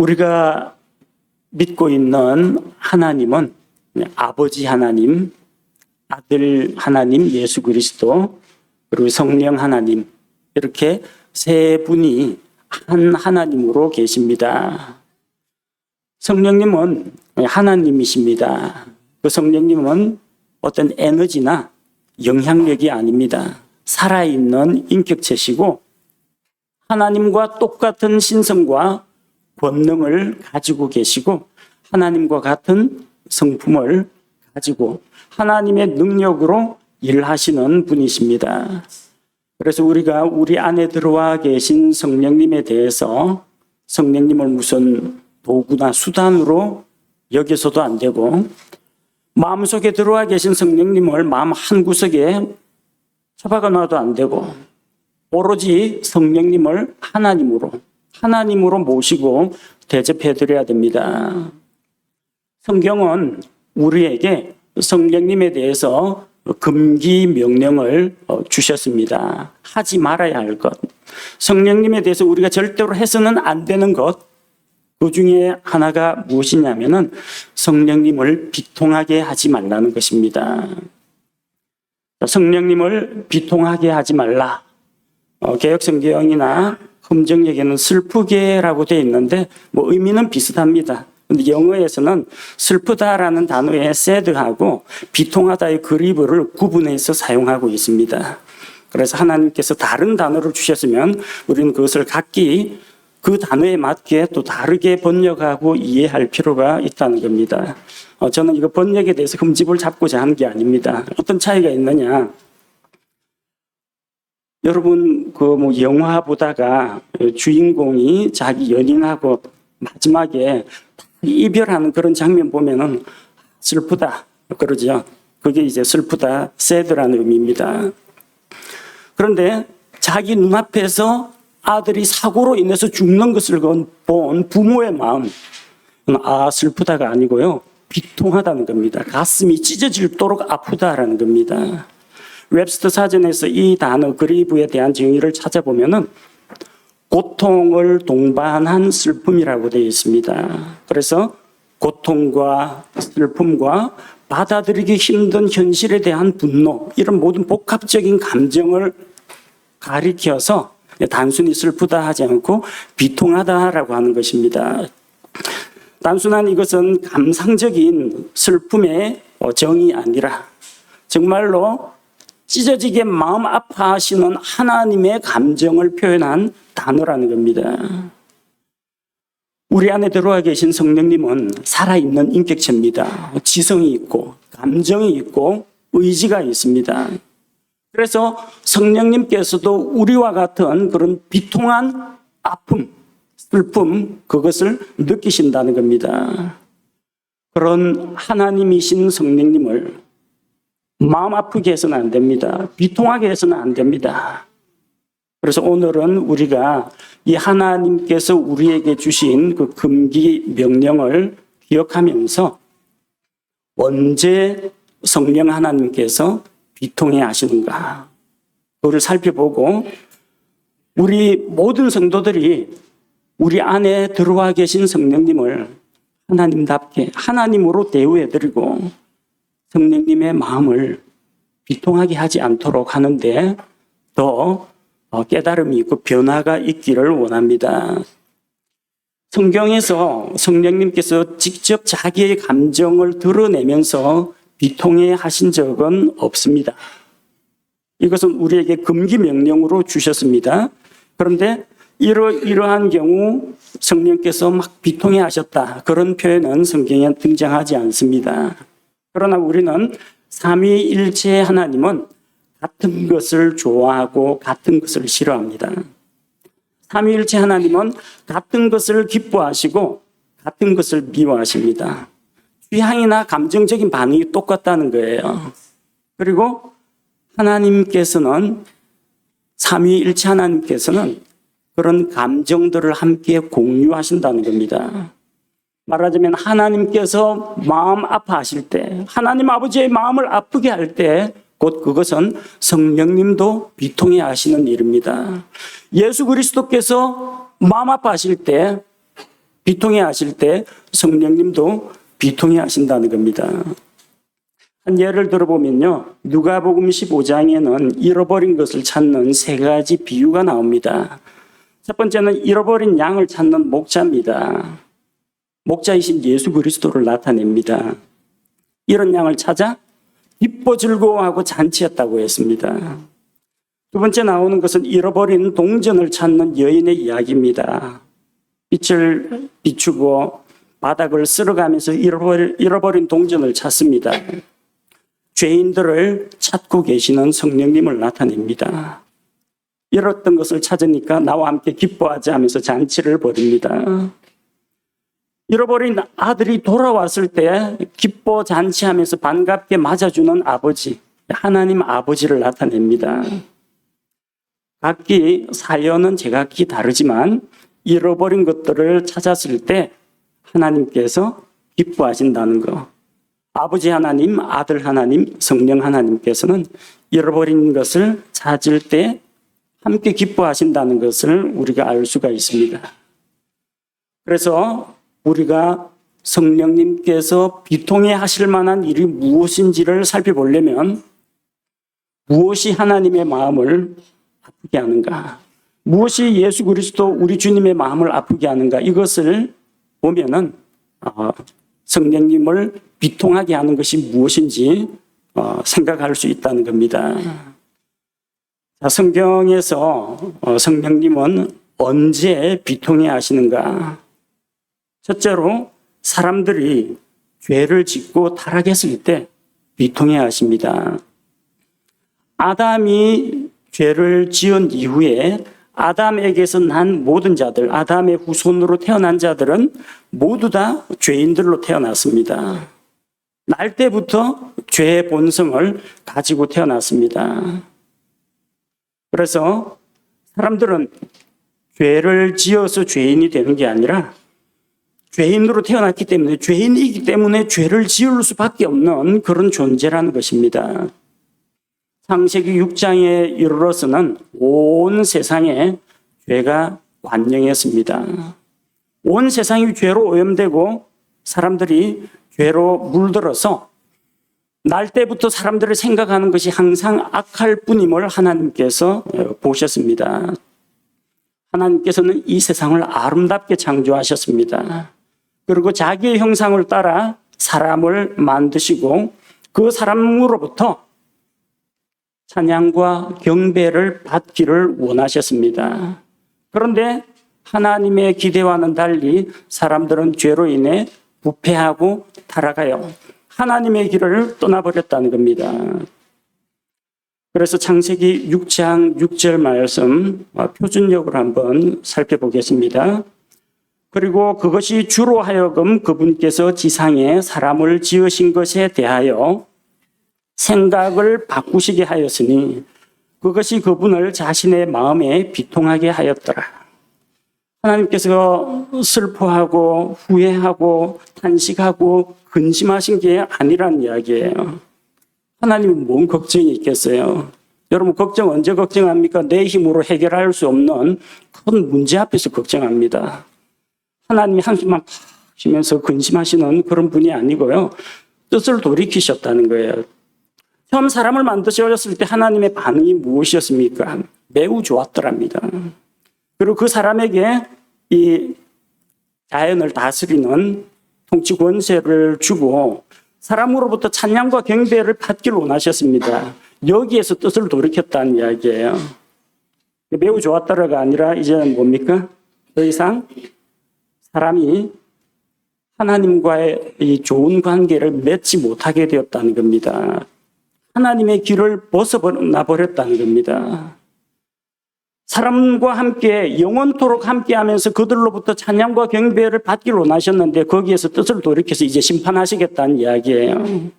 우리가 믿고 있는 하나님은 아버지 하나님, 아들 하나님 예수 그리스도, 그리고 성령 하나님, 이렇게 세 분이 한 하나님으로 계십니다. 성령님은 하나님이십니다. 그 성령님은 어떤 에너지나 영향력이 아닙니다. 살아있는 인격체시고 하나님과 똑같은 신성과 권능을 가지고 계시고 하나님과 같은 성품을 가지고 하나님의 능력으로 일하시는 분이십니다. 그래서 우리가 우리 안에 들어와 계신 성령님에 대해서 성령님을 무슨 도구나 수단으로 여겨서도 안 되고 마음속에 들어와 계신 성령님을 마음 한구석에 처박아 놔도 안 되고 오로지 성령님을 하나님으로 모시고 대접해 드려야 됩니다. 성경은 우리에게 성령님에 대해서 금기 명령을 주셨습니다. 하지 말아야 할 것. 성령님에 대해서 우리가 절대로 해서는 안 되는 것. 그 중에 하나가 무엇이냐면은 성령님을 비통하게 하지 말라는 것입니다. 성령님을 비통하게 하지 말라. 개역성경이나 흠정역에는 슬프게라고 되어 있는데 의미는 비슷합니다. 근데 영어에서는 슬프다라는 단어에 sad하고 비통하다의 그리브를 구분해서 사용하고 있습니다. 그래서 하나님께서 다른 단어를 주셨으면 우리는 그것을 각기 그 단어에 맞게 또 다르게 번역하고 이해할 필요가 있다는 겁니다. 저는 이거 번역에 대해서 흠집을 잡고자 하는 게 아닙니다. 어떤 차이가 있느냐? 여러분 영화 보다가 주인공이 자기 연인하고 마지막에 이별하는 그런 장면 보면은 슬프다 그러죠. 그게 이제 슬프다, sad라는 의미입니다. 그런데 자기 눈앞에서 아들이 사고로 인해서 죽는 것을 본 부모의 마음, 슬프다가 아니고요, 비통하다는 겁니다. 가슴이 찢어질도록 아프다라는 겁니다. 웹스터 사전에서 이 단어 그리브에 대한 정의를 찾아보면은 고통을 동반한 슬픔이라고 되어 있습니다. 그래서 고통과 슬픔과 받아들이기 힘든 현실에 대한 분노, 이런 모든 복합적인 감정을 가리켜서 단순히 슬프다 하지 않고 비통하다라고 하는 것입니다. 단순한 이것은 감상적인 슬픔의 정의 아니라 정말로 찢어지게 마음 아파하시는 하나님의 감정을 표현한 단어라는 겁니다. 우리 안에 들어와 계신 성령님은 살아있는 인격체입니다. 지성이 있고 감정이 있고 의지가 있습니다. 그래서 성령님께서도 우리와 같은 그런 비통한 아픔, 슬픔, 그것을 느끼신다는 겁니다. 그런 하나님이신 성령님을 마음 아프게 해서는 안 됩니다. 비통하게 해서는 안 됩니다. 그래서 오늘은 우리가 이 하나님께서 우리에게 주신 그 금기 명령을 기억하면서 언제 성령 하나님께서 비통해 하시는가, 그걸 살펴보고 우리 모든 성도들이 우리 안에 들어와 계신 성령님을 하나님답게 하나님으로 대우해드리고 성령님의 마음을 비통하게 하지 않도록 하는데 더 깨달음이 있고 변화가 있기를 원합니다. 성경에서 성령님께서 직접 자기의 감정을 드러내면서 비통해 하신 적은 없습니다. 이것은 우리에게 금기 명령으로 주셨습니다. 그런데 이러한 경우 성령께서 막 비통해 하셨다, 그런 표현은 성경에 등장하지 않습니다. 그러나 우리는 삼위일체 하나님은 같은 것을 좋아하고 같은 것을 싫어합니다. 삼위일체 하나님은 같은 것을 기뻐하시고 같은 것을 미워하십니다. 취향이나 감정적인 반응이 똑같다는 거예요. 그리고 하나님께서는, 삼위일체 하나님께서는 그런 감정들을 함께 공유하신다는 겁니다. 말하자면 하나님께서 마음 아파하실 때, 하나님 아버지의 마음을 아프게 할 때 곧 그것은 성령님도 비통해 하시는 일입니다. 예수 그리스도께서 마음 아파하실 때 비통해 하실 때 성령님도 비통해 하신다는 겁니다. 한 예를 들어보면요. 누가복음 15장에는 잃어버린 것을 찾는 세 가지 비유가 나옵니다. 첫 번째는 잃어버린 양을 찾는 목자입니다. 목자이신 예수 그리스도를 나타냅니다. 이런 양을 찾아 기뻐 즐거워하고 잔치했다고 했습니다. 두 번째 나오는 것은 잃어버린 동전을 찾는 여인의 이야기입니다. 빛을 비추고 바닥을 쓸어가면서 잃어버린 동전을 찾습니다. 죄인들을 찾고 계시는 성령님을 나타냅니다. 잃었던 것을 찾으니까 나와 함께 기뻐하자 하면서 잔치를 벌입니다. 잃어버린 아들이 돌아왔을 때 기뻐 잔치하면서 반갑게 맞아주는 아버지, 하나님 아버지를 나타냅니다. 각기 사연은 제각기 다르지만 잃어버린 것들을 찾았을 때 하나님께서 기뻐하신다는 것. 아버지 하나님, 아들 하나님, 성령 하나님께서는 잃어버린 것을 찾을 때 함께 기뻐하신다는 것을 우리가 알 수가 있습니다. 그래서 우리가 성령님께서 비통해 하실 만한 일이 무엇인지를 살펴보려면 무엇이 하나님의 마음을 아프게 하는가? 무엇이 예수 그리스도 우리 주님의 마음을 아프게 하는가? 이것을 보면은 성령님을 비통하게 하는 것이 무엇인지 생각할 수 있다는 겁니다. 자, 성경에서 성령님은 언제 비통해 하시는가? 첫째로 사람들이 죄를 짓고 타락했을 때 비통해 하십니다. 아담이 죄를 지은 이후에 아담에게서 난 모든 자들, 아담의 후손으로 태어난 자들은 모두 다 죄인들로 태어났습니다. 날 때부터 죄의 본성을 가지고 태어났습니다. 그래서 사람들은 죄를 지어서 죄인이 되는 게 아니라 죄인으로 태어났기 때문에, 죄인이기 때문에 죄를 지을 수밖에 없는 그런 존재라는 것입니다. 창세기 6장에 이르러서는 온 세상에 죄가 관영했습니다. 온 세상이 죄로 오염되고 사람들이 죄로 물들어서 날 때부터 사람들을 생각하는 것이 항상 악할 뿐임을 하나님께서 보셨습니다. 하나님께서는 이 세상을 아름답게 창조하셨습니다. 그리고 자기의 형상을 따라 사람을 만드시고 그 사람으로부터 찬양과 경배를 받기를 원하셨습니다. 그런데 하나님의 기대와는 달리 사람들은 죄로 인해 부패하고 타락하여 하나님의 길을 떠나버렸다는 겁니다. 그래서 창세기 6장 6절 말씀 표준역으로 한번 살펴보겠습니다. 그리고 그것이 주로 하여금 그분께서 지상에 사람을 지으신 것에 대하여 생각을 바꾸시게 하였으니 그것이 그분을 자신의 마음에 비통하게 하였더라. 하나님께서 슬퍼하고 후회하고 탄식하고 근심하신 게 아니란 이야기예요. 하나님은 뭔 걱정이 있겠어요? 여러분 걱정 언제 걱정합니까? 내 힘으로 해결할 수 없는 큰 문제 앞에서 걱정합니다. 하나님이 한숨만 팍 쉬면서 근심하시는 그런 분이 아니고요. 뜻을 돌이키셨다는 거예요. 처음 사람을 만드셨을 때 하나님의 반응이 무엇이었습니까? 매우 좋았더랍니다. 그리고 그 사람에게 이 자연을 다스리는 통치 권세를 주고 사람으로부터 찬양과 경배를 받기를 원하셨습니다. 여기에서 뜻을 돌이켰다는 이야기예요. 매우 좋았더라가 아니라 이제는 뭡니까? 더 이상 사람이 하나님과의 이 좋은 관계를 맺지 못하게 되었다는 겁니다. 하나님의 길을 벗어나 버렸다는 겁니다. 사람과 함께 영원토록 함께하면서 그들로부터 찬양과 경배를 받기를 원하셨는데 거기에서 뜻을 돌이켜서 이제 심판하시겠다는 이야기예요.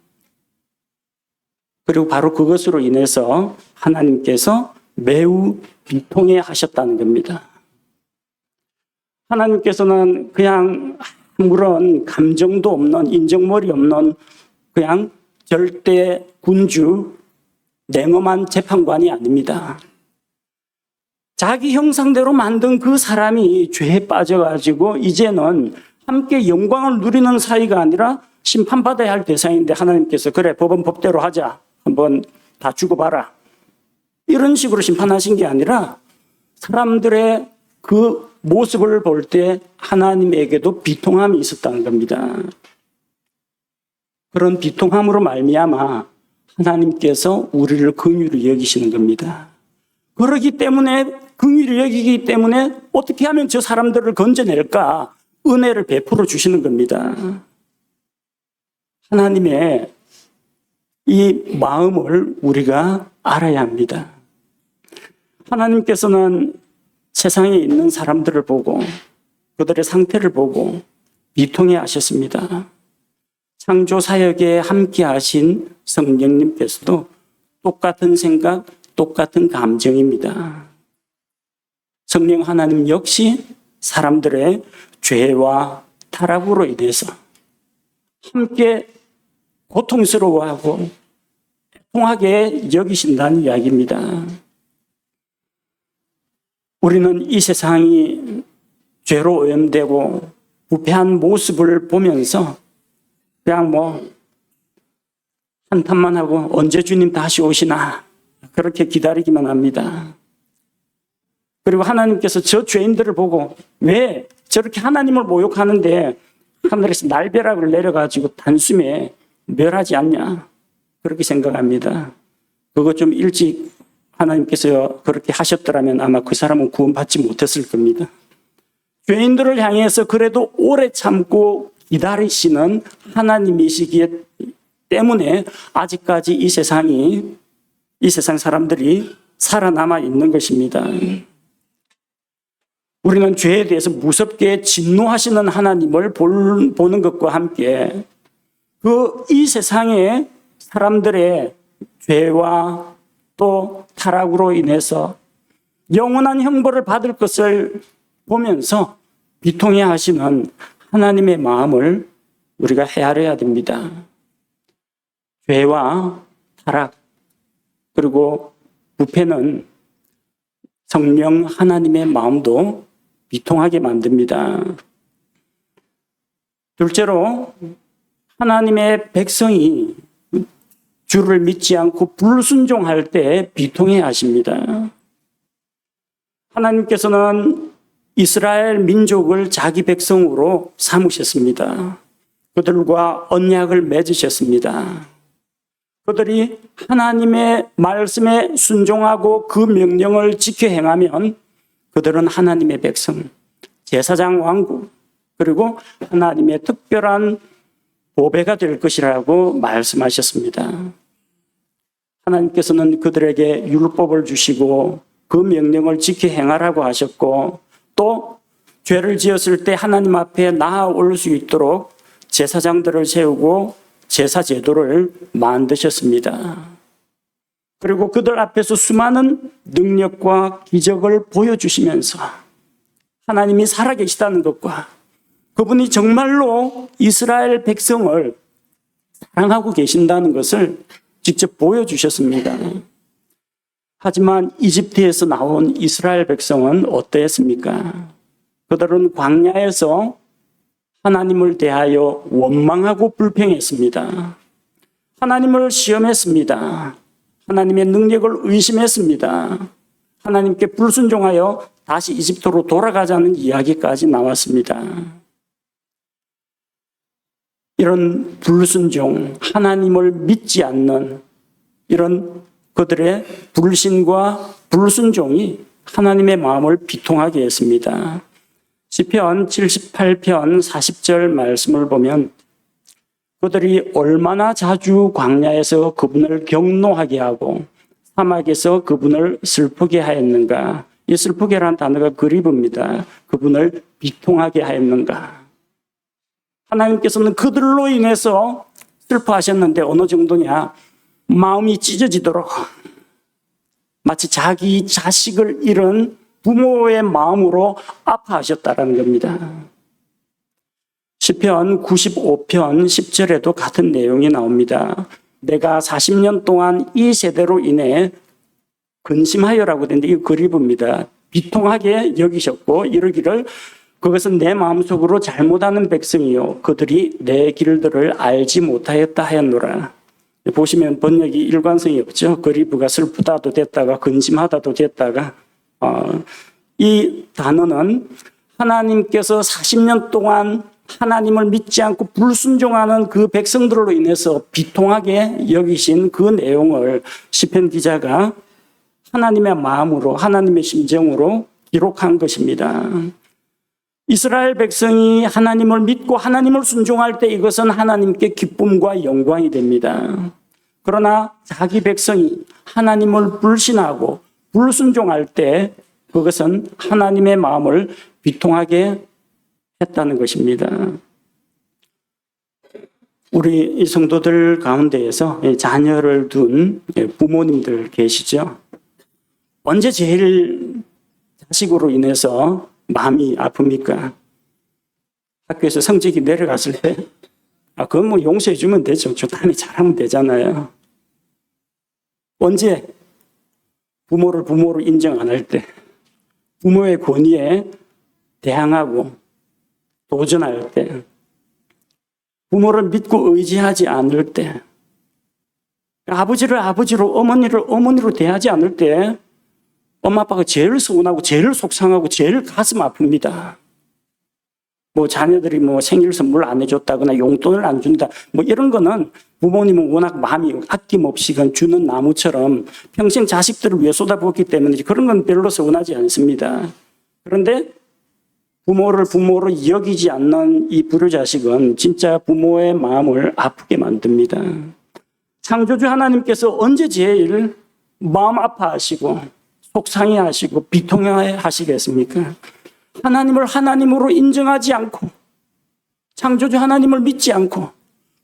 그리고 바로 그것으로 인해서 하나님께서 매우 비통해 하셨다는 겁니다. 하나님께서는 그냥 아무런 감정도 없는 인정머리 없는 그냥 절대 군주 냉엄한 재판관이 아닙니다. 자기 형상대로 만든 그 사람이 죄에 빠져가지고 이제는 함께 영광을 누리는 사이가 아니라 심판받아야 할 대상인데 하나님께서 그래 법은 법대로 하자. 한번 다 죽어봐라. 이런 식으로 심판하신 게 아니라 사람들의 그 모습을 볼 때 하나님에게도 비통함이 있었다는 겁니다. 그런 비통함으로 말미암아 하나님께서 우리를 긍휼히 여기시는 겁니다. 그러기 때문에 긍휼히 여기기 때문에 어떻게 하면 저 사람들을 건져낼까 은혜를 베풀어 주시는 겁니다. 하나님의 이 마음을 우리가 알아야 합니다. 하나님께서는 세상에 있는 사람들을 보고 그들의 상태를 보고 비통해 하셨습니다. 창조 사역에 함께 하신 성령님께서도 똑같은 생각, 똑같은 감정입니다. 성령 하나님 역시 사람들의 죄와 타락으로 인해서 함께 고통스러워하고 통하게 여기신다는 이야기입니다. 우리는 이 세상이 죄로 오염되고 부패한 모습을 보면서 그냥 한탄만 하고 언제 주님 다시 오시나 그렇게 기다리기만 합니다. 그리고 하나님께서 저 죄인들을 보고 왜 저렇게 하나님을 모욕하는데 하늘에서 날벼락을 내려가지고 단숨에 멸하지 않냐 그렇게 생각합니다. 그거 좀 일찍 하나님께서 그렇게 하셨더라면 아마 그 사람은 구원받지 못했을 겁니다. 죄인들을 향해서 그래도 오래 참고 기다리시는 하나님이시기 때문에 아직까지 이 세상 사람들이 살아남아 있는 것입니다. 우리는 죄에 대해서 무섭게 진노하시는 하나님을 보는 것과 함께 이 세상의 사람들의 죄와 또 타락으로 인해서 영원한 형벌을 받을 것을 보면서 비통해 하시는 하나님의 마음을 우리가 헤아려야 됩니다. 죄와 타락 그리고 부패는 성령 하나님의 마음도 비통하게 만듭니다. 둘째로 하나님의 백성이 주를 믿지 않고 불순종할 때 비통해 하십니다. 하나님께서는 이스라엘 민족을 자기 백성으로 삼으셨습니다. 그들과 언약을 맺으셨습니다. 그들이 하나님의 말씀에 순종하고 그 명령을 지켜 행하면 그들은 하나님의 백성, 제사장 왕국, 그리고 하나님의 특별한 보배가 될 것이라고 말씀하셨습니다. 하나님께서는 그들에게 율법을 주시고 그 명령을 지켜 행하라고 하셨고 또 죄를 지었을 때 하나님 앞에 나아올 수 있도록 제사장들을 세우고 제사 제도를 만드셨습니다. 그리고 그들 앞에서 수많은 능력과 기적을 보여주시면서 하나님이 살아계시다는 것과 그분이 정말로 이스라엘 백성을 사랑하고 계신다는 것을 직접 보여주셨습니다. 하지만 이집트에서 나온 이스라엘 백성은 어떠했습니까? 그들은 광야에서 하나님을 대하여 원망하고 불평했습니다. 하나님을 시험했습니다. 하나님의 능력을 의심했습니다. 하나님께 불순종하여 다시 이집트로 돌아가자는 이야기까지 나왔습니다. 이런 불순종, 하나님을 믿지 않는 이런 그들의 불신과 불순종이 하나님의 마음을 비통하게 했습니다. 시편 78편 40절 말씀을 보면 그들이 얼마나 자주 광야에서 그분을 경노하게 하고 사막에서 그분을 슬프게 하였는가. 이 슬프게라는 단어가 그리브입니다. 그분을 비통하게 하였는가. 하나님께서는 그들로 인해서 슬퍼하셨는데 어느 정도냐. 마음이 찢어지도록 마치 자기 자식을 잃은 부모의 마음으로 아파하셨다는 겁니다. 시편 95편 10절에도 같은 내용이 나옵니다. 내가 40년 동안 이 세대로 인해 근심하여라고 되는데 이 그리브입니다. 비통하게 여기셨고 이르기를 그것은 내 마음속으로 잘못하는 백성이요 그들이 내 길들을 알지 못하였다 하였노라. 보시면 번역이 일관성이 없죠. 그리브가 슬프다도 됐다가 근심하다도 됐다가 이 단어는 하나님께서 40년 동안 하나님을 믿지 않고 불순종하는 그 백성들로 인해서 비통하게 여기신 그 내용을 시편 기자가 하나님의 마음으로 하나님의 심정으로 기록한 것입니다. 이스라엘 백성이 하나님을 믿고 하나님을 순종할 때 이것은 하나님께 기쁨과 영광이 됩니다. 그러나 자기 백성이 하나님을 불신하고 불순종할 때 그것은 하나님의 마음을 비통하게 했다는 것입니다. 우리 이 성도들 가운데에서 자녀를 둔 부모님들 계시죠? 언제 제일 자식으로 인해서 마음이 아픕니까? 학교에서 성적이 내려갔을 때, 그건 뭐 용서해 주면 되죠. 적당히 잘하면 되잖아요. 언제? 부모를 부모로 인정 안 할 때, 부모의 권위에 대항하고 도전할 때, 부모를 믿고 의지하지 않을 때, 아버지를 아버지로, 어머니를 어머니로 대하지 않을 때, 엄마 아빠가 제일 서운하고 제일 속상하고 제일 가슴 아픕니다. 뭐 자녀들이 뭐 생일 선물 안 해줬다거나 용돈을 안 준다. 뭐 이런 거는 부모님은 워낙 마음이 아낌없이 주는 나무처럼 평생 자식들을 위해 쏟아붓기 때문에 그런 건 별로 서운하지 않습니다. 그런데 부모를 부모로 여기지 않는 이 불효자식은 진짜 부모의 마음을 아프게 만듭니다. 창조주 하나님께서 언제 제일 마음 아파하시고 속상해 하시고 비통해 하시겠습니까? 하나님을 하나님으로 인정하지 않고 창조주 하나님을 믿지 않고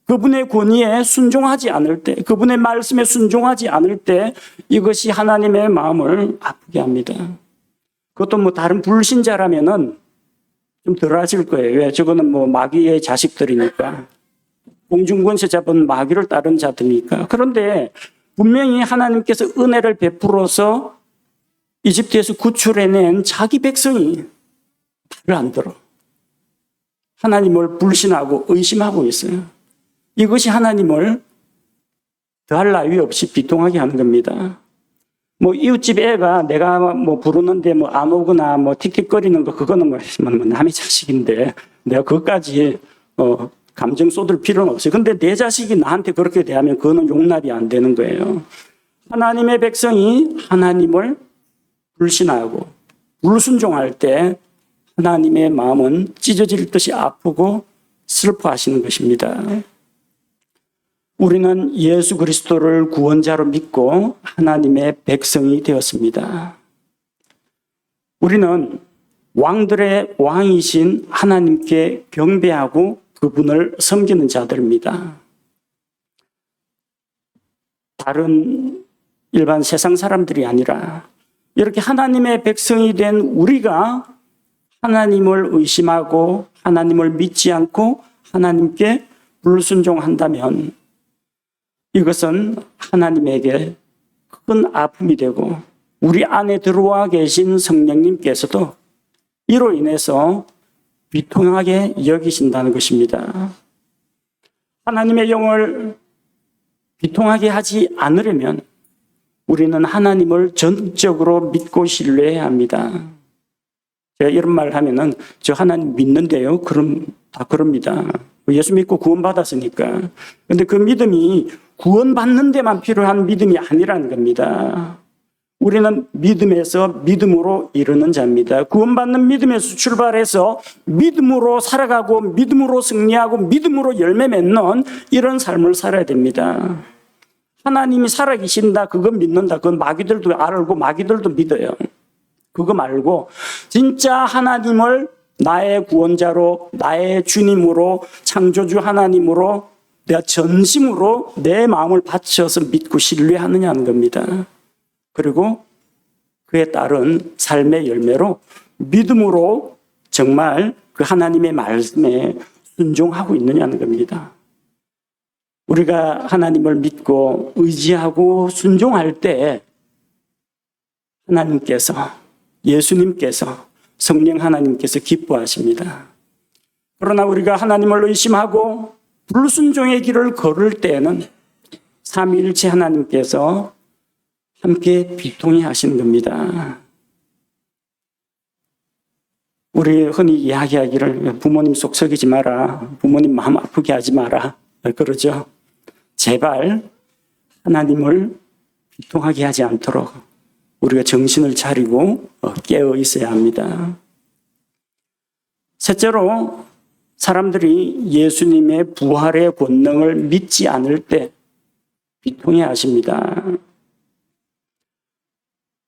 그분의 권위에 순종하지 않을 때, 그분의 말씀에 순종하지 않을 때 이것이 하나님의 마음을 아프게 합니다. 그것도 뭐 다른 불신자라면은 좀 덜하실 거예요. 왜? 저거는 뭐 마귀의 자식들이니까. 공중권세 잡은 마귀를 따른 자들이니까. 그런데 분명히 하나님께서 은혜를 베풀어서 이집트에서 구출해낸 자기 백성이 말을 안 들어. 하나님을 불신하고 의심하고 있어요. 이것이 하나님을 더할 나위 없이 비통하게 하는 겁니다. 뭐 이웃집 애가 내가 뭐 부르는데 뭐 안 오거나 뭐 틱틱거리는 거 그거는 뭐 남의 자식인데 내가 그것까지 감정 쏟을 필요는 없어요. 근데 내 자식이 나한테 그렇게 대하면 그거는 용납이 안 되는 거예요. 하나님의 백성이 하나님을 불신하고 불순종할 때 하나님의 마음은 찢어질 듯이 아프고 슬퍼하시는 것입니다. 우리는 예수 그리스도를 구원자로 믿고 하나님의 백성이 되었습니다. 우리는 왕들의 왕이신 하나님께 경배하고 그분을 섬기는 자들입니다. 다른 일반 세상 사람들이 아니라 이렇게 하나님의 백성이 된 우리가 하나님을 의심하고 하나님을 믿지 않고 하나님께 불순종한다면 이것은 하나님에게 큰 아픔이 되고 우리 안에 들어와 계신 성령님께서도 이로 인해서 비통하게 여기신다는 것입니다. 하나님의 영을 비통하게 하지 않으려면 우리는 하나님을 전적으로 믿고 신뢰해야 합니다. 제가 이런 말을 하면은 저 하나님 믿는데요. 그럼 다 그럽니다. 예수 믿고 구원받았으니까. 근데 그 믿음이 구원받는 데만 필요한 믿음이 아니라는 겁니다. 우리는 믿음에서 믿음으로 이르는 자입니다. 구원받는 믿음에서 출발해서 믿음으로 살아가고 믿음으로 승리하고 믿음으로 열매 맺는 이런 삶을 살아야 됩니다. 하나님이 살아계신다 그거 믿는다 그건 마귀들도 알고 마귀들도 믿어요. 그거 말고 진짜 하나님을 나의 구원자로 나의 주님으로 창조주 하나님으로 내가 전심으로 내 마음을 바쳐서 믿고 신뢰하느냐는 겁니다. 그리고 그에 따른 삶의 열매로 믿음으로 정말 그 하나님의 말씀에 순종하고 있느냐는 겁니다. 우리가 하나님을 믿고 의지하고 순종할 때 하나님께서 예수님께서, 성령 하나님께서 기뻐하십니다. 그러나 우리가 하나님을 의심하고 불순종의 길을 걸을 때에는 삼위일체 하나님께서 함께 비통해 하시는 겁니다. 우리 흔히 이야기하기를 부모님 속 썩이지 마라, 부모님 마음 아프게 하지 마라 그러죠. 제발 하나님을 비통하게 하지 않도록 우리가 정신을 차리고 깨어 있어야 합니다. 셋째로, 사람들이 예수님의 부활의 권능을 믿지 않을 때 비통해 하십니다.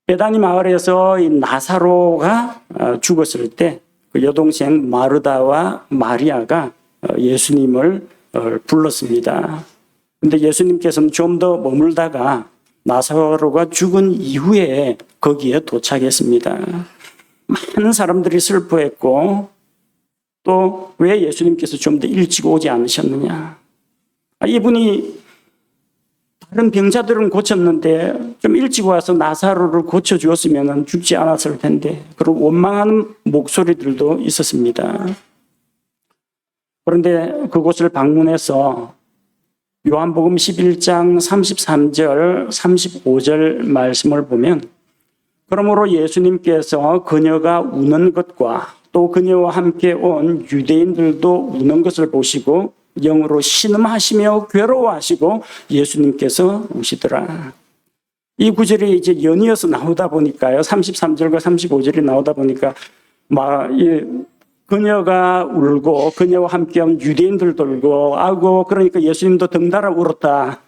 베다니 마을에서 이 나사로가 죽었을 때 그 여동생 마르다와 마리아가 예수님을 불렀습니다. 근데 예수님께서는 좀 더 머물다가 나사로가 죽은 이후에 거기에 도착했습니다. 많은 사람들이 슬퍼했고, 또 왜 예수님께서 좀 더 일찍 오지 않으셨느냐. 이분이 다른 병자들은 고쳤는데 좀 일찍 와서 나사로를 고쳐주었으면 죽지 않았을 텐데, 그런 원망하는 목소리들도 있었습니다. 그런데 그곳을 방문해서 요한복음 11장 33절, 35절 말씀을 보면, 그러므로 예수님께서 그녀가 우는 것과 또 그녀와 함께 온 유대인들도 우는 것을 보시고 영으로 신음하시며 괴로워하시고 예수님께서 우시더라. 이 구절이 이제 연이어서 나오다 보니까요, 33절과 35절이 나오다 보니까 그녀가 울고 그녀와 함께한 유대인들도 울고, 아이고 그러니까 예수님도 덩달아 울었다.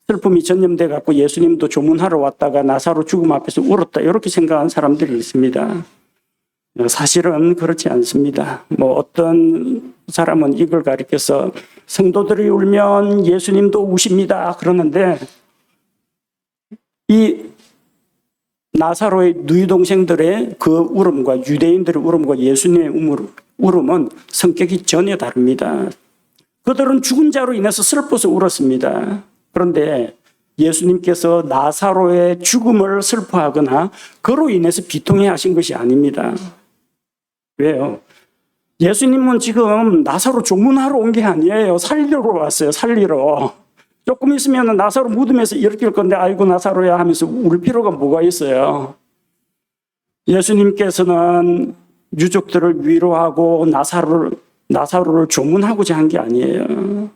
슬픔이 전염돼 갖고 예수님도 조문하러 왔다가 나사로 죽음 앞에서 울었다. 이렇게 생각하는 사람들이 있습니다. 사실은 그렇지 않습니다. 어떤 사람은 이걸 가리켜서 성도들이 울면 예수님도 우십니다 그러는데, 이 나사로의 누이 동생들의 그 울음과 유대인들의 울음과 예수님의 울음은 성격이 전혀 다릅니다. 그들은 죽은 자로 인해서 슬퍼서 울었습니다. 그런데 예수님께서 나사로의 죽음을 슬퍼하거나 그로 인해서 비통해 하신 것이 아닙니다. 왜요? 예수님은 지금 나사로 조문하러 온 게 아니에요. 살리러 왔어요. 살리러. 조금 있으면 나사로 무덤에서 일으킬 건데 아이고 나사로야 하면서 울 필요가 뭐가 있어요. 예수님께서는 유족들을 위로하고 나사로를 조문하고자 한 게 아니에요.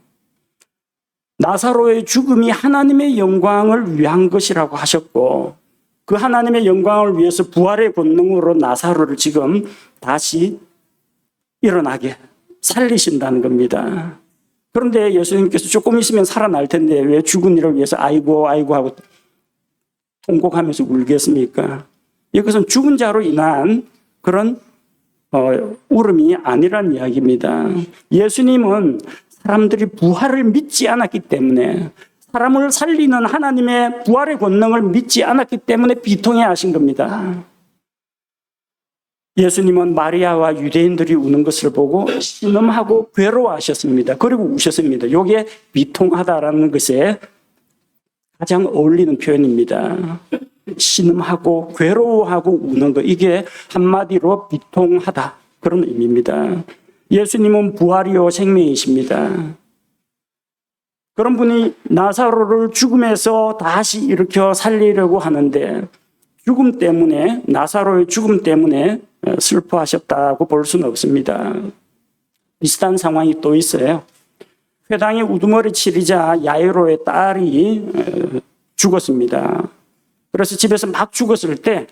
나사로의 죽음이 하나님의 영광을 위한 것이라고 하셨고, 그 하나님의 영광을 위해서 부활의 권능으로 나사로를 지금 다시 일어나게 살리신다는 겁니다. 그런데 예수님께서 조금 있으면 살아날 텐데 왜 죽은 이를 위해서 아이고 아이고 하고 통곡하면서 울겠습니까? 이것은 죽은 자로 인한 그런 울음이 아니란 이야기입니다. 예수님은 사람들이 부활을 믿지 않았기 때문에, 사람을 살리는 하나님의 부활의 권능을 믿지 않았기 때문에 비통해 하신 겁니다. 예수님은 마리아와 유대인들이 우는 것을 보고 신음하고 괴로워하셨습니다. 그리고 우셨습니다. 이게 비통하다라는 것에 가장 어울리는 표현입니다. 신음하고 괴로워하고 우는 것, 이게 한마디로 비통하다, 그런 의미입니다. 예수님은 부활이요 생명이십니다. 그런 분이 나사로를 죽음에서 다시 일으켜 살리려고 하는데, 죽음 때문에, 나사로의 죽음 때문에 슬퍼하셨다고 볼 수는 없습니다. 비슷한 상황이 또 있어요. 회당에 우두머리 치리자 야이로의 딸이 죽었습니다. 그래서 집에서 막 죽었을 때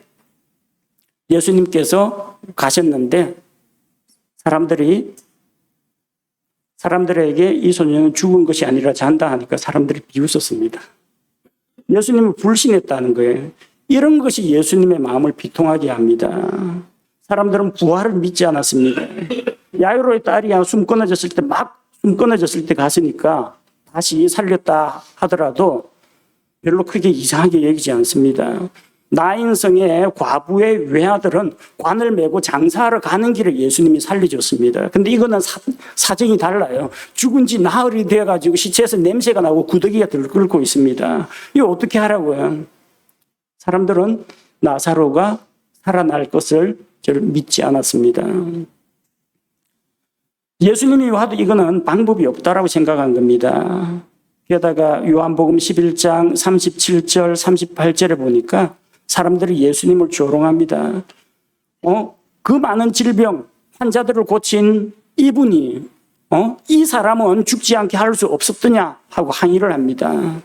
예수님께서 가셨는데, 사람들에게 이 소년은 죽은 것이 아니라 잔다 하니까 사람들이 비웃었습니다. 예수님을 불신했다는 거예요. 이런 것이 예수님의 마음을 비통하게 합니다. 사람들은 부활을 믿지 않았습니다. 야이로의 딸이 숨 끊어졌을 때 갔으니까 다시 살렸다 하더라도 별로 크게 이상하게 여기지 않습니다. 나인성의 과부의 외아들은 관을 메고 장사하러 가는 길에 예수님이 살려줬습니다. 근데 이거는 사정이 달라요. 죽은 지 나흘이 되어가지고 시체에서 냄새가 나고 구더기가 들끓고 있습니다. 이거 어떻게 하라고요? 사람들은 나사로가 살아날 것을 저는 믿지 않았습니다. 예수님이 와도 이거는 방법이 없다라고 생각한 겁니다. 게다가 요한복음 11장 37절 38절에 보니까 사람들이 예수님을 조롱합니다. 그 많은 질병 환자들을 고친 이분이 이 사람은 죽지 않게 할 수 없었더냐 하고 항의를 합니다.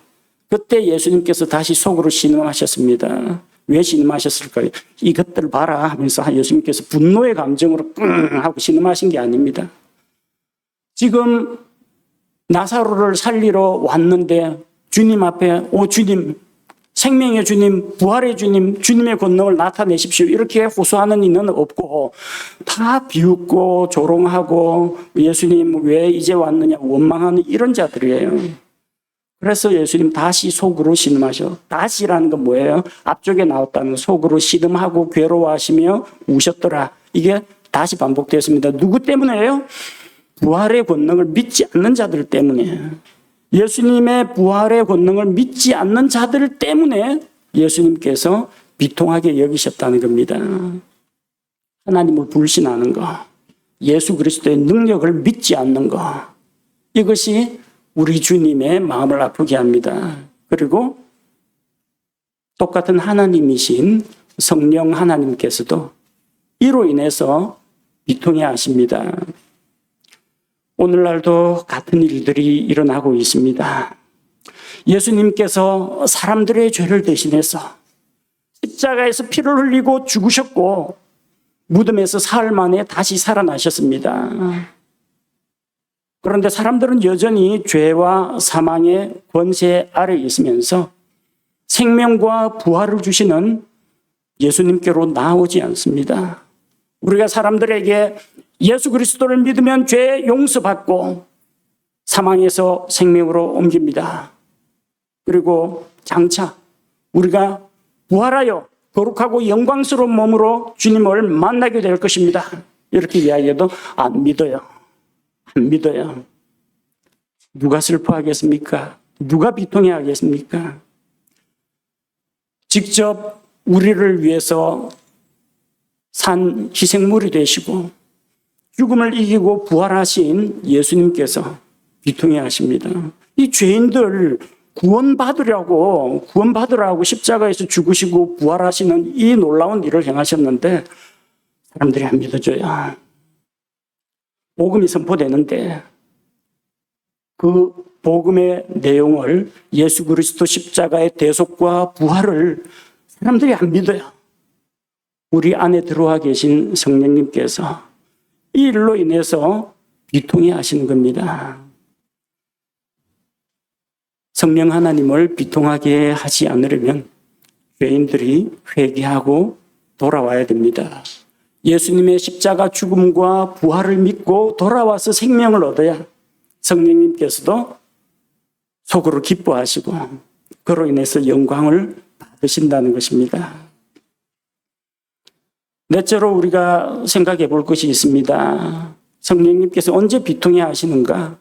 그때 예수님께서 다시 속으로 신음하셨습니다. 왜 신음하셨을까요? 이것들 봐라 하면서 예수님께서 분노의 감정으로 끙 하고 신음하신 게 아닙니다. 지금 나사로를 살리러 왔는데 주님 앞에 주님, 생명의 주님, 부활의 주님, 주님의 권능을 나타내십시오. 이렇게 호소하는 이는 없고 다 비웃고 조롱하고 예수님 왜 이제 왔느냐 원망하는 이런 자들이에요. 그래서 예수님 다시 속으로 신음하셔. 다시라는 건 뭐예요? 앞쪽에 나왔다는 속으로 신음하고 괴로워하시며 우셨더라. 이게 다시 반복되었습니다. 누구 때문에요? 부활의 권능을 믿지 않는 자들 때문에. 예수님의 부활의 권능을 믿지 않는 자들 때문에 예수님께서 비통하게 여기셨다는 겁니다. 하나님을 불신하는 거, 예수 그리스도의 능력을 믿지 않는 거, 이것이 우리 주님의 마음을 아프게 합니다. 그리고 똑같은 하나님이신 성령 하나님께서도 이로 인해서 비통해 하십니다. 오늘날도 같은 일들이 일어나고 있습니다. 예수님께서 사람들의 죄를 대신해서 십자가에서 피를 흘리고 죽으셨고 무덤에서 사흘 만에 다시 살아나셨습니다. 그런데 사람들은 여전히 죄와 사망의 권세 아래 있으면서 생명과 부활을 주시는 예수님께로 나오지 않습니다. 우리가 사람들에게 예수 그리스도를 믿으면 죄 용서받고 사망에서 생명으로 옮깁니다. 그리고 장차 우리가 부활하여 거룩하고 영광스러운 몸으로 주님을 만나게 될 것입니다. 이렇게 이야기해도 안 믿어요. 안 믿어요. 누가 슬퍼하겠습니까? 누가 비통해 하겠습니까? 직접 우리를 위해서 산 희생물이 되시고 죽음을 이기고 부활하신 예수님께서 비통해 하십니다. 이 죄인들 구원받으라고 십자가에서 죽으시고 부활하시는 이 놀라운 일을 행하셨는데 사람들이 안 믿어줘요. 복음이 선포되는데 그 복음의 내용을 예수 그리스도 십자가의 대속과 부활을 사람들이 안 믿어요. 우리 안에 들어와 계신 성령님께서 이 일로 인해서 비통해 하시는 겁니다. 성령 하나님을 비통하게 하지 않으려면 죄인들이 회개하고 돌아와야 됩니다. 예수님의 십자가 죽음과 부활을 믿고 돌아와서 생명을 얻어야 성령님께서도 속으로 기뻐하시고 그로 인해서 영광을 받으신다는 것입니다. 넷째로 우리가 생각해 볼 것이 있습니다. 성령님께서 언제 비통해 하시는가?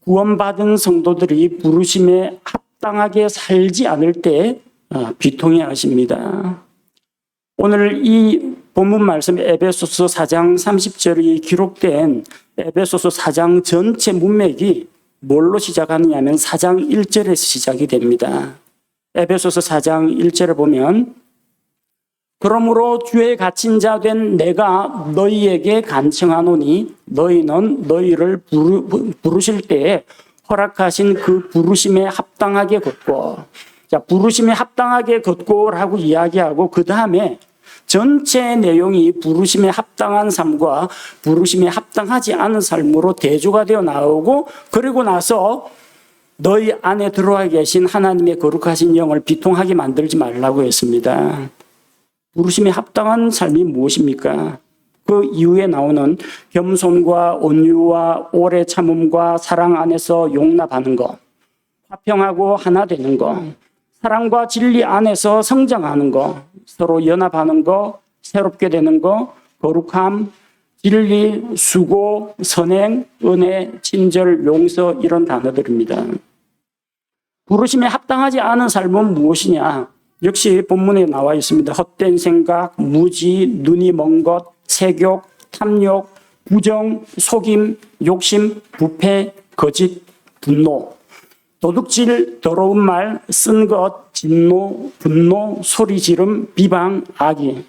구원받은 성도들이 부르심에 합당하게 살지 않을 때 비통해 하십니다. 오늘 이 본문 말씀 에베소서 4장 30절이 기록된 에베소서 4장 전체 문맥이 뭘로 시작하느냐 하면 4장 1절에서 시작이 됩니다. 에베소서 4장 1절에 보면 그러므로 주의 갇힌 자 된 내가 너희에게 간청하노니 너희는 너희를 부르실 때에 허락하신 그 부르심에 합당하게 걷고, 자, 부르심에 합당하게 걷고라고 이야기하고 그 다음에 전체 내용이 부르심에 합당한 삶과 부르심에 합당하지 않은 삶으로 대조가 되어 나오고 그리고 나서 너희 안에 들어와 계신 하나님의 거룩하신 영을 비통하게 만들지 말라고 했습니다. 부르심에 합당한 삶이 무엇입니까? 그 이후에 나오는 겸손과 온유와 오래 참음과 사랑 안에서 용납하는 것, 화평하고 하나 되는 것, 사랑과 진리 안에서 성장하는 것, 서로 연합하는 것, 새롭게 되는 것, 거룩함, 진리, 수고, 선행, 은혜, 친절, 용서 이런 단어들입니다. 부르심에 합당하지 않은 삶은 무엇이냐? 역시 본문에 나와 있습니다. 헛된 생각, 무지, 눈이 먼 것, 색욕, 탐욕, 부정, 속임, 욕심, 부패, 거짓, 분노, 도둑질, 더러운 말, 쓴 것, 진노, 분노, 소리 지름, 비방, 악의.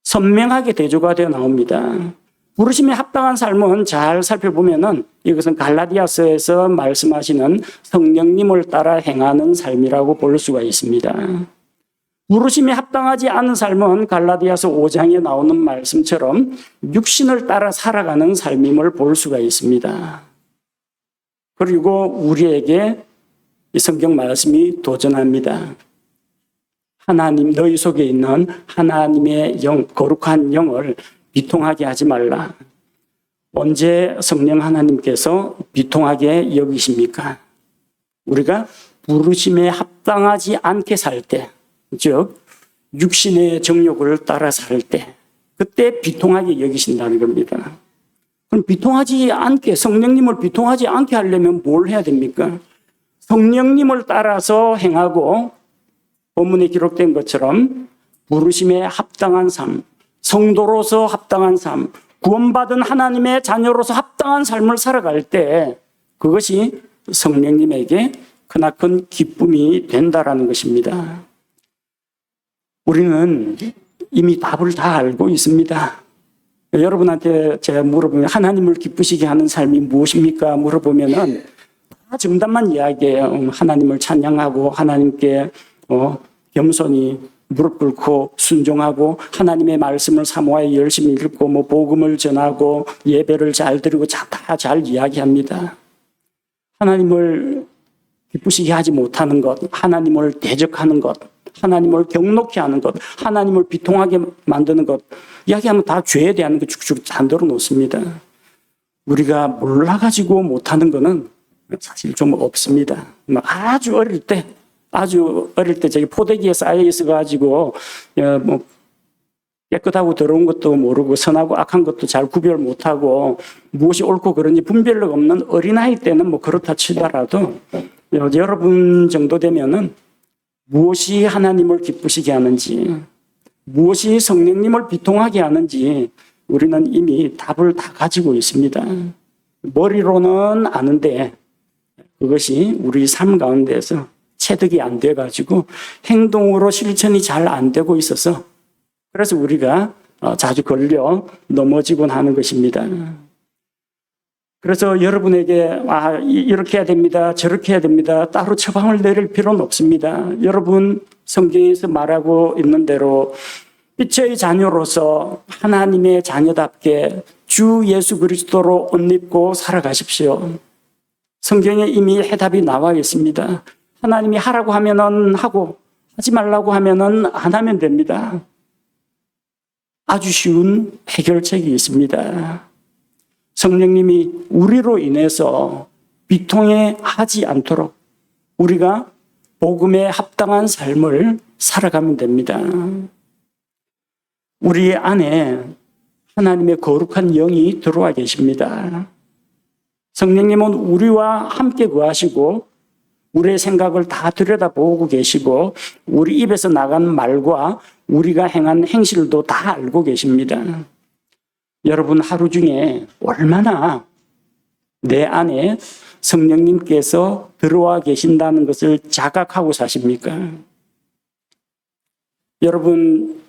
선명하게 대조가 되어 나옵니다. 부르심에 합당한 삶은 잘 살펴보면은 이것은 갈라디아서에서 말씀하시는 성령님을 따라 행하는 삶이라고 볼 수가 있습니다. 부르심에 합당하지 않은 삶은 갈라디아서 5장에 나오는 말씀처럼 육신을 따라 살아가는 삶임을 볼 수가 있습니다. 그리고 우리에게 이 성경 말씀이 도전합니다. 하나님, 너희 속에 있는 하나님의 영, 거룩한 영을 비통하게 하지 말라. 언제 성령 하나님께서 비통하게 여기십니까? 우리가 부르심에 합당하지 않게 살 때, 즉 육신의 정욕을 따라 살 때, 그때 비통하게 여기신다는 겁니다. 그럼 비통하지 않게, 성령님을 비통하지 않게 하려면 뭘 해야 됩니까? 성령님을 따라서 행하고 본문에 기록된 것처럼 부르심에 합당한 삶, 성도로서 합당한 삶, 구원받은 하나님의 자녀로서 합당한 삶을 살아갈 때 그것이 성령님에게 크나큰 기쁨이 된다라는 것입니다. 우리는 이미 답을 다 알고 있습니다. 여러분한테 제가 물어보면 하나님을 기쁘시게 하는 삶이 무엇입니까? 물어보면은 다 정답만 이야기해요. 하나님을 찬양하고 하나님께 겸손히 무릎 꿇고 순종하고 하나님의 말씀을 사모하여 열심히 읽고 복음을 전하고 예배를 잘 드리고 다 잘 이야기합니다. 하나님을 기쁘시게 하지 못하는 것, 하나님을 대적하는 것, 하나님을 경록케 하는 것, 하나님을 비통하게 만드는 것 이야기하면 다 죄에 대한 거 쭉쭉 단도로 놓습니다. 우리가 몰라가지고 못하는 거는 사실 좀 없습니다. 아주 어릴 때 저기 포대기에 쌓여 있어가지고 깨끗하고 더러운 것도 모르고 선하고 악한 것도 잘 구별 못하고 무엇이 옳고 그른지 분별력 없는 어린아이 때는 그렇다 치더라도 여러분 정도 되면은 무엇이 하나님을 기쁘시게 하는지, 무엇이 성령님을 비통하게 하는지 우리는 이미 답을 다 가지고 있습니다. 머리로는 아는데 그것이 우리 삶 가운데서 체득이 안 돼가지고 행동으로 실천이 잘 안 되고 있어서 그래서 우리가 자주 걸려 넘어지곤 하는 것입니다. 그래서 여러분에게 이렇게 해야 됩니다. 저렇게 해야 됩니다. 따로 처방을 내릴 필요는 없습니다. 여러분 성경에서 말하고 있는 대로 빛의 자녀로서 하나님의 자녀답게 주 예수 그리스도로 옷 입고 살아가십시오. 성경에 이미 해답이 나와 있습니다. 하나님이 하라고 하면은 하고 하지 말라고 하면은 안 하면 됩니다. 아주 쉬운 해결책이 있습니다. 성령님이 우리로 인해서 비통해 하지 않도록 우리가 복음에 합당한 삶을 살아가면 됩니다. 우리 안에 하나님의 거룩한 영이 들어와 계십니다. 성령님은 우리와 함께 거하시고 우리의 생각을 다 들여다보고 계시고 우리 입에서 나간 말과 우리가 행한 행실도 다 알고 계십니다. 여러분 하루 중에 얼마나 내 안에 성령님께서 들어와 계신다는 것을 자각하고 사십니까? 여러분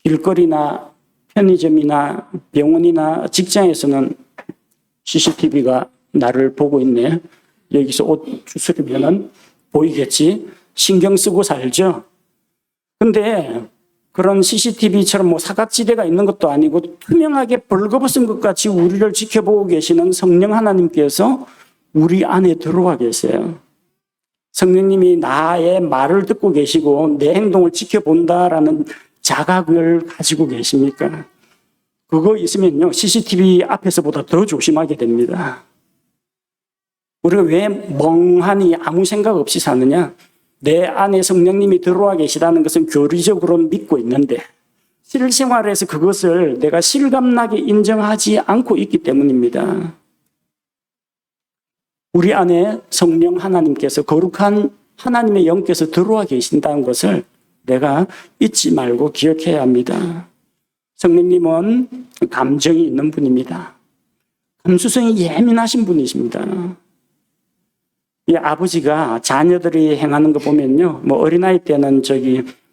길거리나 편의점이나 병원이나 직장에서는 CCTV가 나를 보고 있네. 여기서 옷 주스르면은 보이겠지. 신경 쓰고 살죠. 근데 그런 CCTV처럼 사각지대가 있는 것도 아니고 투명하게 벌거벗은 것 같이 우리를 지켜보고 계시는 성령 하나님께서 우리 안에 들어와 계세요. 성령님이 나의 말을 듣고 계시고 내 행동을 지켜본다라는 자각을 가지고 계십니까? 그거 있으면요, CCTV 앞에서보다 더 조심하게 됩니다. 우리가 왜 멍하니 아무 생각 없이 사느냐? 내 안에 성령님이 들어와 계시다는 것은 교리적으로는 믿고 있는데 실생활에서 그것을 내가 실감나게 인정하지 않고 있기 때문입니다. 우리 안에 성령 하나님께서 거룩한 하나님의 영께서 들어와 계신다는 것을 내가 잊지 말고 기억해야 합니다. 성령님은 감정이 있는 분입니다. 감수성이 예민하신 분이십니다. 이 아버지가 자녀들이 행하는 거 보면요, 뭐 어린아이 때는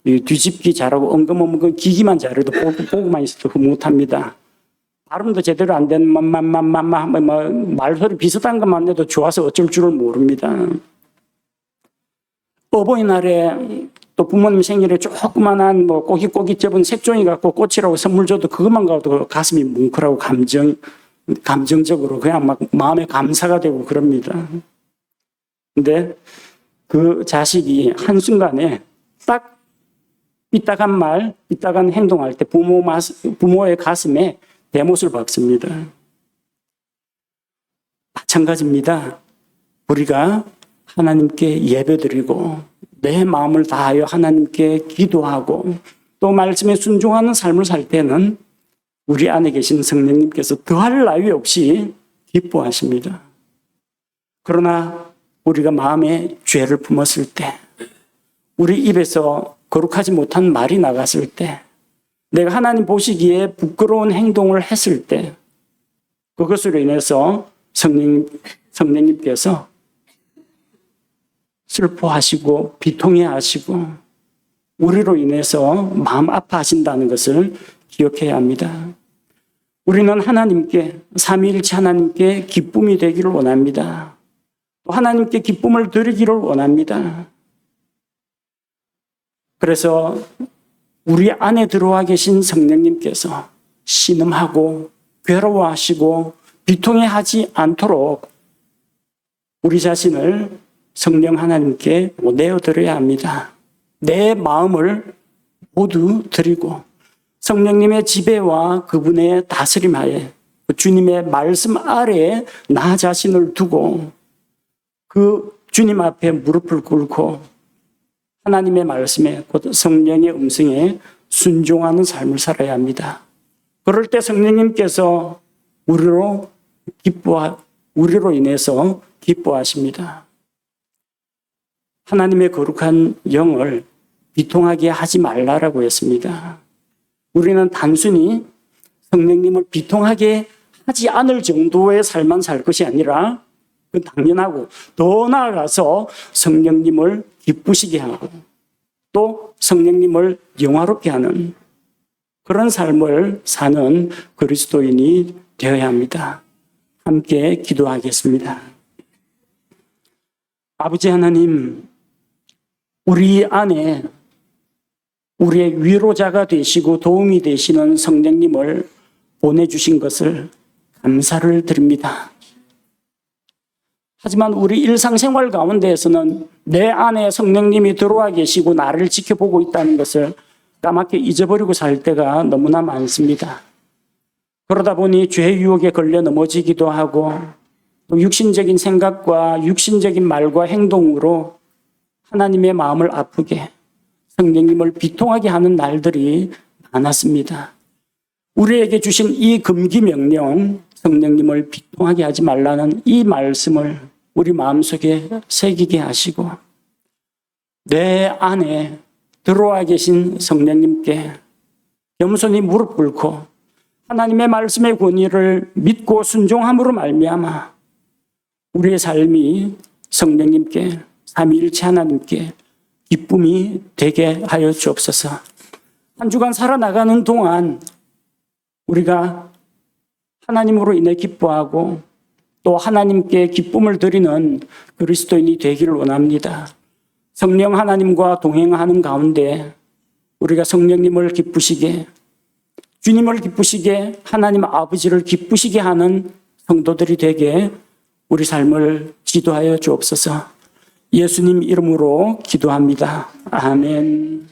이 뒤집기 잘하고 엉금엉금 기기만 잘해도 보고만 있어도 흐뭇합니다. 발음도 제대로 안 되는 말소리 비슷한 것만 해도 좋아서 어쩔 줄을 모릅니다. 어버이날에 또 부모님 생일에 조그만한 뭐 꼬깃꼬깃 접은 색종이 갖고 꽃이라고 선물 줘도 그것만 가도 가슴이 뭉클하고 감정적으로 그냥 막 마음에 감사가 되고 그럽니다. 근데 그 자식이 한순간에 딱 삐딱한 말, 삐딱한 행동할 때 부모의 가슴에 대못을 박습니다. 마찬가지입니다. 우리가 하나님께 예배드리고 내 마음을 다하여 하나님께 기도하고 또 말씀에 순종하는 삶을 살 때는 우리 안에 계신 성령님께서 더할 나위 없이 기뻐하십니다. 그러나 우리가 마음에 죄를 품었을 때, 우리 입에서 거룩하지 못한 말이 나갔을 때, 내가 하나님 보시기에 부끄러운 행동을 했을 때, 그것으로 인해서 성령님께서 슬퍼하시고 비통해하시고 우리로 인해서 마음 아파하신다는 것을 기억해야 합니다. 우리는 하나님께, 삼위일체 하나님께 기쁨이 되기를 원합니다. 또 하나님께 기쁨을 드리기를 원합니다. 그래서 우리 안에 들어와 계신 성령님께서 신음하고 괴로워하시고 비통해하지 않도록 우리 자신을 성령 하나님께 내어드려야 합니다. 내 마음을 모두 드리고 성령님의 지배와 그분의 다스림하에 주님의 말씀 아래에 나 자신을 두고 그 주님 앞에 무릎을 꿇고 하나님의 말씀에 곧 성령의 음성에 순종하는 삶을 살아야 합니다. 그럴 때 성령님께서 우리로 인해서 기뻐하십니다. 하나님의 거룩한 영을 비통하게 하지 말라라고 했습니다. 우리는 단순히 성령님을 비통하게 하지 않을 정도의 삶만 살 것이 아니라 그건 당연하고 더 나아가서 성령님을 기쁘시게 하고 또 성령님을 영화롭게 하는 그런 삶을 사는 그리스도인이 되어야 합니다. 함께 기도하겠습니다. 아버지 하나님, 우리 안에 우리의 위로자가 되시고 도움이 되시는 성령님을 보내주신 것을 감사를 드립니다. 하지만 우리 일상생활 가운데에서는 내 안에 성령님이 들어와 계시고 나를 지켜보고 있다는 것을 까맣게 잊어버리고 살 때가 너무나 많습니다. 그러다 보니 죄의 유혹에 걸려 넘어지기도 하고 또 육신적인 생각과 육신적인 말과 행동으로 하나님의 마음을 아프게 성령님을 비통하게 하는 날들이 많았습니다. 우리에게 주신 이 금기 명령, 성령님을 비통하게 하지 말라는 이 말씀을 우리 마음속에 새기게 하시고 내 안에 들어와 계신 성령님께 겸손히 무릎 꿇고 하나님의 말씀의 권위를 믿고 순종함으로 말미암아 우리의 삶이 성령님께, 삼위일체 하나님께 기쁨이 되게 하여 주옵소서. 한 주간 살아나가는 동안 우리가 하나님으로 인해 기뻐하고 또 하나님께 기쁨을 드리는 그리스도인이 되기를 원합니다. 성령 하나님과 동행하는 가운데 우리가 성령님을 기쁘시게, 주님을 기쁘시게, 하나님 아버지를 기쁘시게 하는 성도들이 되게 우리 삶을 지도하여 주옵소서. 예수님 이름으로 기도합니다. 아멘.